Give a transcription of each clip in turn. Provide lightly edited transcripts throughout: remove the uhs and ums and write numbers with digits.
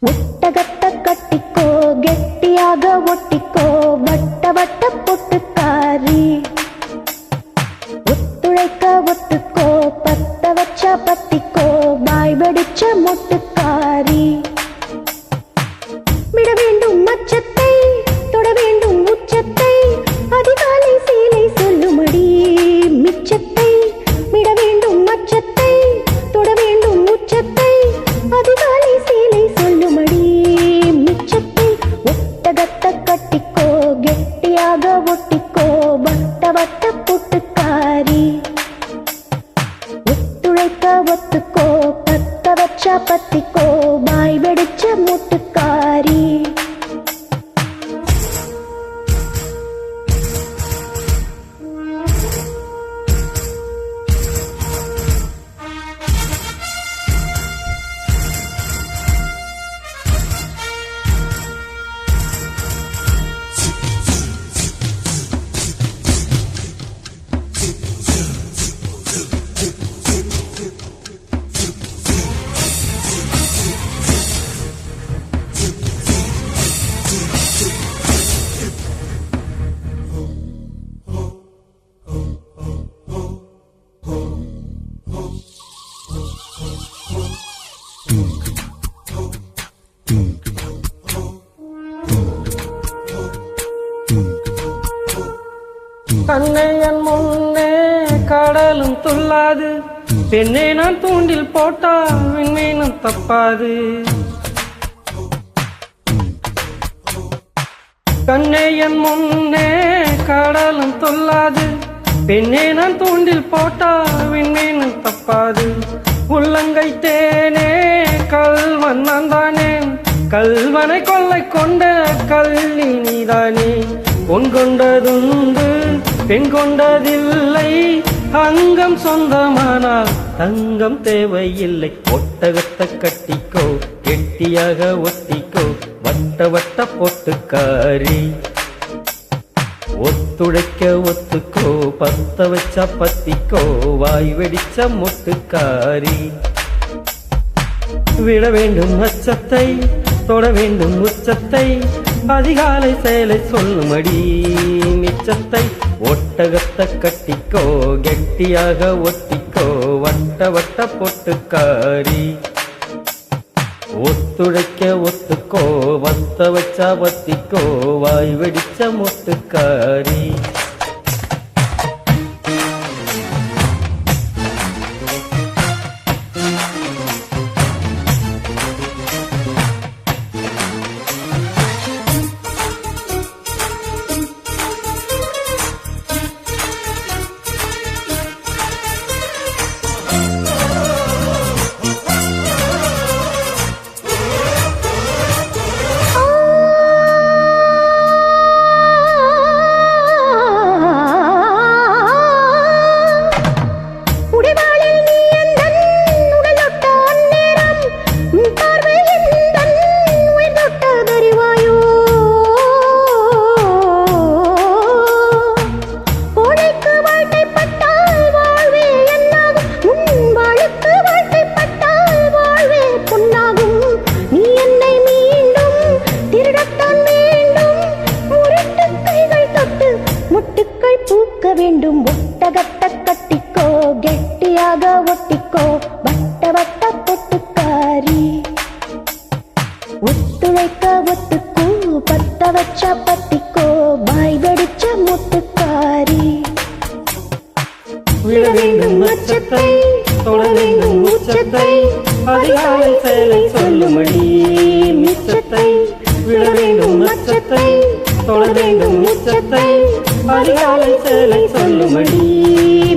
ஒட்டகத்தை கட்டிக்கோ கெட்டியாக ஒட்டிக்கோ வட்ட வட்ட பொட்டுக்காரி ஒத்துழைக்க ஒத்துக்கோ பத்த வச்சா பத்திக்கோ வாய் வெடிச்ச மொட்டுக்காரி விட வேண்டும் மச்சத்தை தொட வேண்டும் உச்சத்தை அதிகாலை சேலை சொல்லுமடி மிச்சத்தை விட வேண்டும் மச்சத்தை தொட வேண்டும் உச்சத்தை அதிகாலை சேலை சொல்லுமடி மிச்சத்தை ஒட்டகத்தை கட்டிக்கோ கெட்டியாக ஒட்டிக்கோ வட்ட வட்ட பொட்டுக்காரி ஒத்துழைக்க ஒத்துக்கோ பத்த வச்சா பத்திக்கோ வாய் வெடிச்ச மொட்டுக்காரி கண்ணே என் முன்னே கடலும் துள்ளாது பெண்ணே நான் தூண்டில் போட்டால் விண்மீனும் தப்பாது கண்ணே என் முன்னே கடலும் துள்ளாது பெண்ணே நான் தூண்டில் போட்டால் விண்மீனும் தப்பாது உள்ளங்கை தேனே கல்வன் நான் தானே கல்வனை கொள்ளை கொண்ட கள்ளி நீதானே பொன் கொண்டதுண்டு பெண் கொண்டதில்லை அங்கம் சொந்தமானால் தங்கம் தேவையில்லை ஒட்டகத்தை கட்டிக்கோ கெட்டியாக ஒட்டிக்கோ வட்ட வட்ட பொட்டுக்காரி ஒத்துழைக்க ஒத்துக்கோ பத்த வச்சா பத்திக்கோ வாய் வெடிச்ச மொட்டுக்காரி விட வேண்டும் அச்சத்தை தொட வேண்டும் உச்சத்தை அதிகாலை சேலை சொல்லுமடி மிச்சத்தை ஒட்டகத்தை கட்டிக்கோ கெட்டியாக ஒட்டிக்கோ வட்ட வட்ட பொட்டுக்காரி ஒத்துழைக்க ஒத்துக்கோ வத்த வச்சா பத்திக்கோ வாய் வெடிச்ச மொட்டுக்காரி வேண்டும் ஒட்டகத்தை கட்டிக்கோ கெட்டியாக ஒட்டிக்கோ வட்ட வட்ட பொட்டுக்காரி ஒத்துழைக்க ஒத்துக்கோ பத்த வச்சா பத்திக்கோ வாய் வெடிச்ச மொட்டுக்காரி விட வேண்டும் மச்சத்தை தொட வேண்டும் உச்சத்தை அதிகாலை சேலை சொல்லுமடி மிச்சத்தை விட வேண்டும் மச்சத்தை தொட வேண்டும் உச்சத்தை அதிகாலை சேலை சொல்லுமடி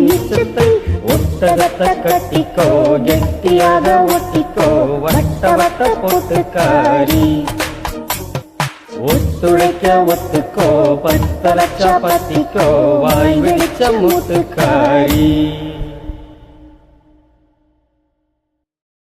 மிச்சத்தை ஒட்டகத்தை கட்டிக்கோ கெட்டியாக ஒட்டிக்கோ வட்ட வட்ட பொட்டுக்காரி ஒத்துழைக்க ஒத்துக்கோ பத்த லட்ச பத்திக்கோ வாய் வெடிச்ச முத்துக்காரி